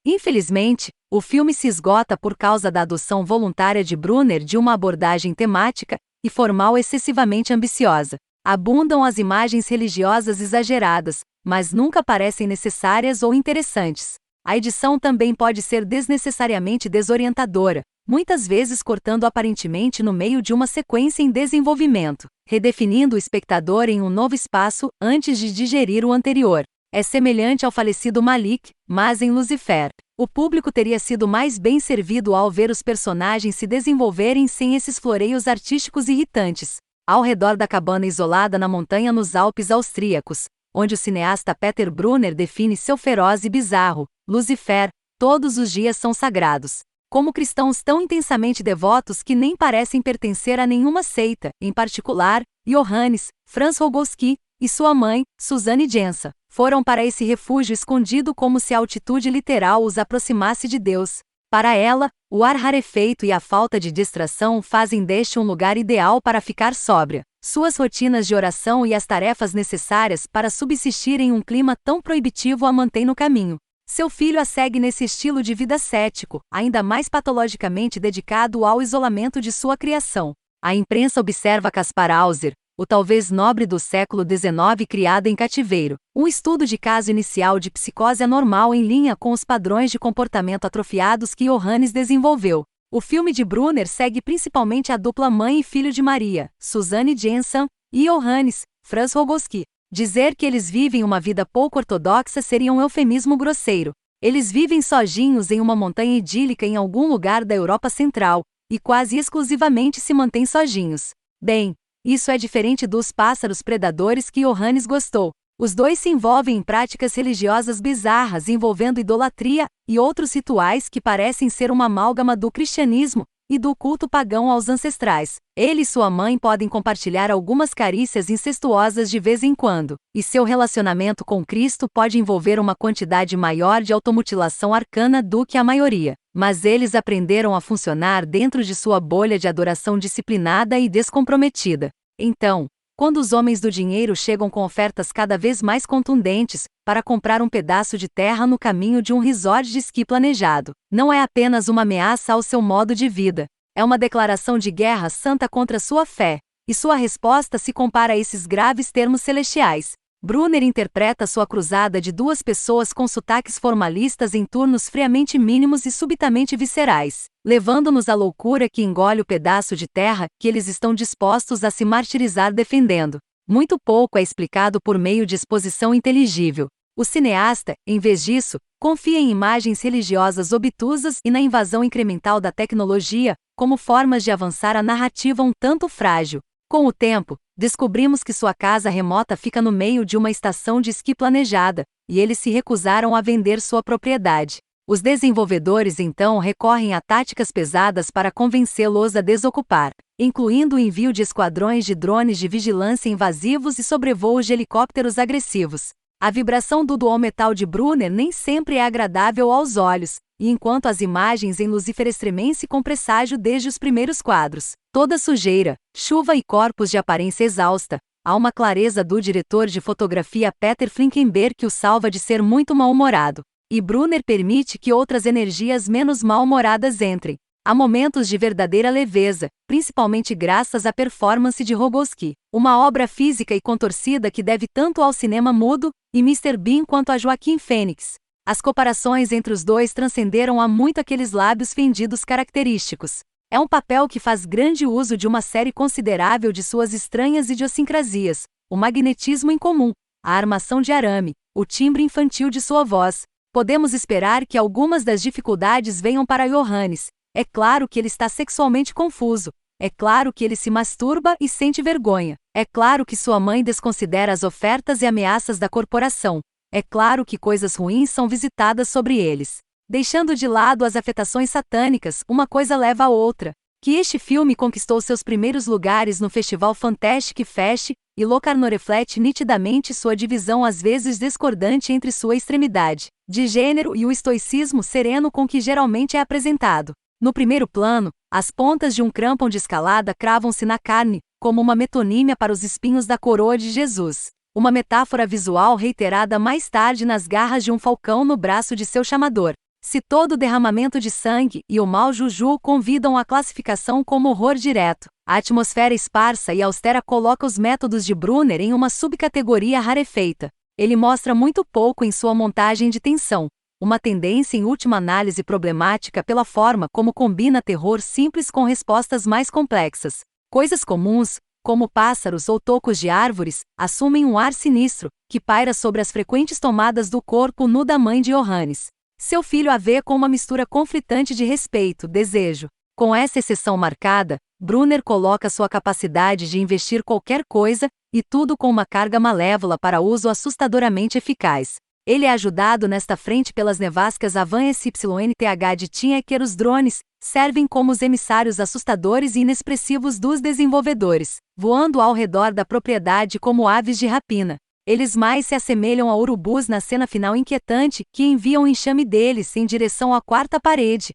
Infelizmente, o filme se esgota por causa da adoção voluntária de Brunner de uma abordagem temática e formal excessivamente ambiciosa. Abundam as imagens religiosas exageradas, mas nunca parecem necessárias ou interessantes. A edição também pode ser desnecessariamente desorientadora, muitas vezes cortando aparentemente no meio de uma sequência em desenvolvimento, redefinindo o espectador em um novo espaço antes de digerir o anterior. É semelhante ao falecido Malik, mas em Lucifer. O público teria sido mais bem servido ao ver os personagens se desenvolverem sem esses floreios artísticos irritantes. Ao redor da cabana isolada na montanha nos Alpes austríacos, onde o cineasta Peter Brunner define seu feroz e bizarro Lucifer, todos os dias são sagrados. Como cristãos tão intensamente devotos que nem parecem pertencer a nenhuma seita, em particular, Johannes, Franz Rogowski e sua mãe, Suzanne Jensen, foram para esse refúgio escondido como se a altitude literal os aproximasse de Deus. Para ela, o ar rarefeito e a falta de distração fazem deste um lugar ideal para ficar sóbria. Suas rotinas de oração e as tarefas necessárias para subsistir em um clima tão proibitivo a mantém no caminho. Seu filho a segue nesse estilo de vida cético, ainda mais patologicamente dedicado ao isolamento de sua criação. A imprensa observa Kaspar Hauser, o talvez nobre do século XIX criado em cativeiro, um estudo de caso inicial de psicose anormal em linha com os padrões de comportamento atrofiados que Johannes desenvolveu. O filme de Brunner segue principalmente a dupla mãe e filho de Maria, Suzanne Jensen, e Johannes, Franz Rogowski. Dizer que eles vivem uma vida pouco ortodoxa seria um eufemismo grosseiro. Eles vivem sozinhos em uma montanha idílica em algum lugar da Europa Central, e quase exclusivamente se mantêm sozinhos. Bem, isso é diferente dos pássaros predadores que Johannes gostou. Os dois se envolvem em práticas religiosas bizarras envolvendo idolatria e outros rituais que parecem ser uma amálgama do cristianismo e do culto pagão aos ancestrais. Ele e sua mãe podem compartilhar algumas carícias incestuosas de vez em quando, e seu relacionamento com Cristo pode envolver uma quantidade maior de automutilação arcana do que a maioria. Mas eles aprenderam a funcionar dentro de sua bolha de adoração disciplinada e descomprometida. Então, quando os homens do dinheiro chegam com ofertas cada vez mais contundentes para comprar um pedaço de terra no caminho de um resort de esqui planejado, não é apenas uma ameaça ao seu modo de vida, é uma declaração de guerra santa contra sua fé, e sua resposta se compara a esses graves termos celestiais. Brunner interpreta sua cruzada de duas pessoas com sotaques formalistas em turnos friamente mínimos e subitamente viscerais, levando-nos à loucura que engole o pedaço de terra que eles estão dispostos a se martirizar defendendo. Muito pouco é explicado por meio de exposição inteligível. O cineasta, em vez disso, confia em imagens religiosas obtusas e na invasão incremental da tecnologia, como formas de avançar a narrativa um tanto frágil. Com o tempo, descobrimos que sua casa remota fica no meio de uma estação de esqui planejada, e eles se recusaram a vender sua propriedade. Os desenvolvedores então recorrem a táticas pesadas para convencê-los a desocupar, incluindo o envio de esquadrões de drones de vigilância invasivos e sobrevoos de helicópteros agressivos. A vibração do dual metal de Brunner nem sempre é agradável aos olhos, e enquanto as imagens em Lucifer estremem-se com presságio desde os primeiros quadros, toda sujeira, chuva e corpos de aparência exausta, há uma clareza do diretor de fotografia Peter Finkenberg que o salva de ser muito mal-humorado, e Brunner permite que outras energias menos mal-humoradas entrem. Há momentos de verdadeira leveza, principalmente graças à performance de Rogowski, uma obra física e contorcida que deve tanto ao cinema mudo e Mr. Bean quanto a Joaquim Phoenix. As comparações entre os dois transcenderam há muito aqueles lábios fendidos característicos. É um papel que faz grande uso de uma série considerável de suas estranhas idiosincrasias, o magnetismo em comum, a armação de arame, o timbre infantil de sua voz. Podemos esperar que algumas das dificuldades venham para Johannes. É claro que ele está sexualmente confuso. É claro que ele se masturba e sente vergonha. É claro que sua mãe desconsidera as ofertas e ameaças da corporação. É claro que coisas ruins são visitadas sobre eles. Deixando de lado as afetações satânicas, uma coisa leva a outra. Que este filme conquistou seus primeiros lugares no Festival Fantastic Fest, e Locarno reflete nitidamente sua divisão às vezes discordante entre sua extremidade de gênero e o estoicismo sereno com que geralmente é apresentado. No primeiro plano, as pontas de um crampon de escalada cravam-se na carne, como uma metonímia para os espinhos da coroa de Jesus. Uma metáfora visual reiterada mais tarde nas garras de um falcão no braço de seu chamador. Se todo derramamento de sangue e o mau juju convidam à classificação como horror direto, a atmosfera esparsa e austera coloca os métodos de Brunner em uma subcategoria rarefeita. Ele mostra muito pouco em sua montagem de tensão, uma tendência em última análise problemática pela forma como combina terror simples com respostas mais complexas. Coisas comuns, como pássaros ou tocos de árvores, assumem um ar sinistro, que paira sobre as frequentes tomadas do corpo nu da mãe de Johannes. Seu filho a vê com uma mistura conflitante de respeito, desejo. Com essa exceção marcada, Brunner coloca sua capacidade de investir qualquer coisa, e tudo com uma carga malévola para uso assustadoramente eficaz. Ele é ajudado nesta frente pelas nevascas Avan SYNTH de Tinker. Os drones servem como os emissários assustadores e inexpressivos dos desenvolvedores, voando ao redor da propriedade como aves de rapina. Eles mais se assemelham a urubus na cena final inquietante, que enviam um enxame deles em direção à quarta parede.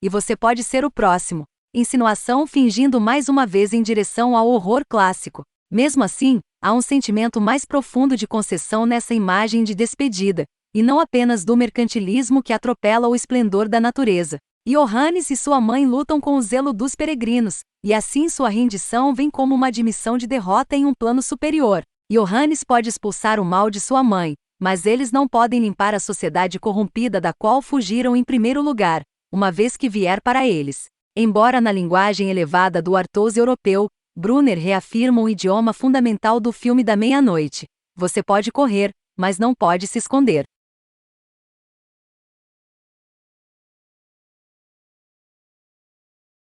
E você pode ser o próximo. Insinuação fingindo mais uma vez em direção ao horror clássico. Mesmo assim, há um sentimento mais profundo de concessão nessa imagem de despedida, e não apenas do mercantilismo que atropela o esplendor da natureza. Johannes e sua mãe lutam com o zelo dos peregrinos, e assim sua rendição vem como uma admissão de derrota em um plano superior. Johannes pode expulsar o mal de sua mãe, mas eles não podem limpar a sociedade corrompida da qual fugiram em primeiro lugar, uma vez que vier para eles. Embora na linguagem elevada do artous europeu, Brunner reafirma o idioma fundamental do filme da meia-noite. Você pode correr, mas não pode se esconder.